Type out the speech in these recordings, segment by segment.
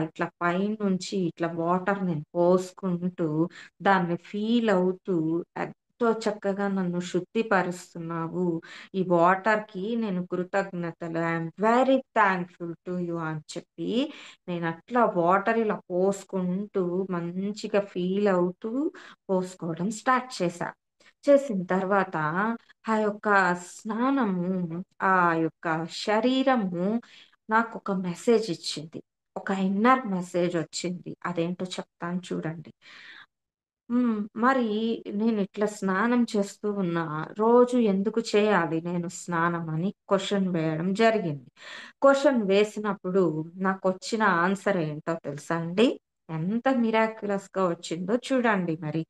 ఇట్లా పైనుంచి ఇట్లా వాటర్ నేను పోసుకుంటూ, దాన్ని ఫీల్ అవుతూ, ఎంతో చక్కగా నన్ను శుద్ధిపరుస్తున్నావు. ఈ వాటర్‌కి నేను కృతజ్ఞతలు. I'm very thankful to you అని చెప్పి, నేనట్లా వాటర్ ఇలా పోసుకుంటూ, మంచిగా ఫీల్ అవుతూ పోసుకోవడం స్టార్ట్ చేశా. చేసిన తర్వాత ఆ యొక్క స్నానము, ఆ యొక్క శరీరము నాకొక మెసేజ్ ఇచ్చింది. ఒక ఇన్నర్ మెసేజ్ ఒచ్చింది. అదేంటో చెప్తాను చూడండి. మరి నేనిట్లా స్నానం చేస్తూ ఉన్నా. రోజు ఎందుకు చేయాలి నేను స్నానం అని క్వెషన్ వేయడం జరిగింది. క్వెషన్ వేసినప్పుడు నాకొచ్చిన ఆన్సర్ ఏంటో తెలుసా అండి? ఎంత మిరాక్యులస్‌గా వచ్చిందో చూడండి మరి.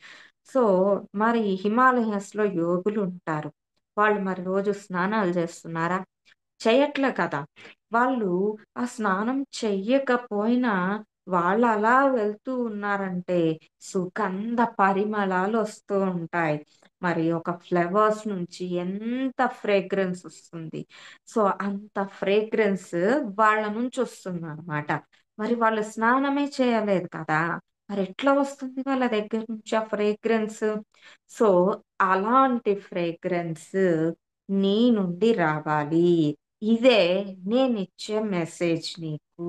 సో, మరి హిమాలయాస్‌లో యోగులుంటారు. వాళ్ళు మరి రోజు స్నానాలు చేస్తున్నారా? చెయ్యట్లే కదా! వాళ్ళు ఆ స్నానం చెయ్యకపోయినా వాళ్ళలా వెళ్తూ ఉన్నారంటే, సుగంధ పరిమళాలొస్తూ ఉంటాయి. మరి ఒక ఫ్లవర్స్ నుంచి ఎంత ఫ్రేగ్రెన్స్ ఒస్తుంది. సో, అంత ఫ్రేగ్రెన్స్ వాళ్ళ నుంచొస్తుందనమాట. మరి వాళ్ళు స్నానమే చేయలేదు కదా! మరెట్లా వస్తుంది వాళ్ళ దగ్గర నుంచి ఆ ఫ్రేగ్రెన్స్? సో, అలాంటి ఫ్రేగ్రెన్స్ నీ నుండి రావాలి. ఇదే నేనిచ్చే మెసేజ్ నీకు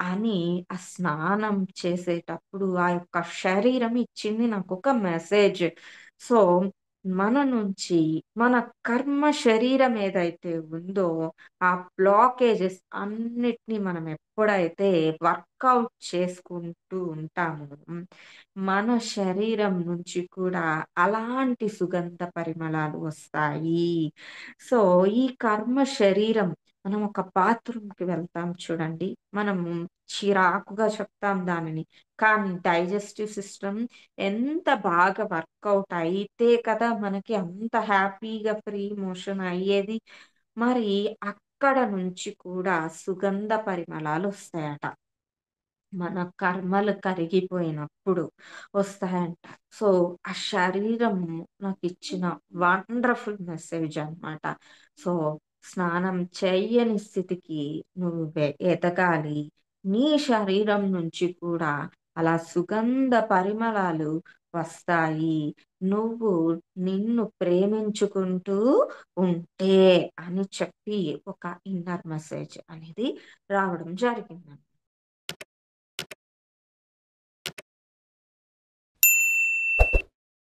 అని ఆ స్నానం చేసేటప్పుడు ఆ యొక్క శరీరం ఇచ్చింది నాకొక మెసేజ్. సో, మన నుంచి మన కర్మ శరీరం ఏదైతే ఉందో, ఆ బ్లాకేజెస్ అన్నిటిని మనం ఎప్పుడైతే వర్కౌట్ చేసుకుంటూ ఉంటామో, మన శరీరం నుంచి కూడా అలాంటి సుగంధ పరిమళాలు వస్తాయి. సో, ఈ కర్మ శరీరం మనం ఒక బాత్రూమ్‌కి వెళ్తాం చూడండి. మనము చిరాకుగా చెప్తాం దానిని. కానీ డైజెస్టివ్ సిస్టమ్ ఎంత బాగా వర్కౌట్ అయితే కదా! మనకి అంత హ్యాపీగా ఫ్రీ మోషన్ అయ్యేది. మరి అక్కడ నుంచి కూడా సుగంధ పరిమళాలొస్తాయట. మన కర్మలు కరిగిపోయినప్పుడు వస్తాయంట. సో, ఆ శరీరము నాకిచ్చిన వండర్‌ఫుల్ మెసేజ్ అన్నమాట. సో, స్నానం చెయ్యని స్థితికి నువ్వు ఎదగాలి. నీ శరీరం నుంచి కూడా అలా సుగంధ పరిమళాలు వస్తాయి. నువ్వు నిన్ను ప్రేమించుకుంటూ ఉంటే అని చెప్పి ఒక ఇన్నర్ మెసేజ్ అనేది రావడం జరిగిందండి.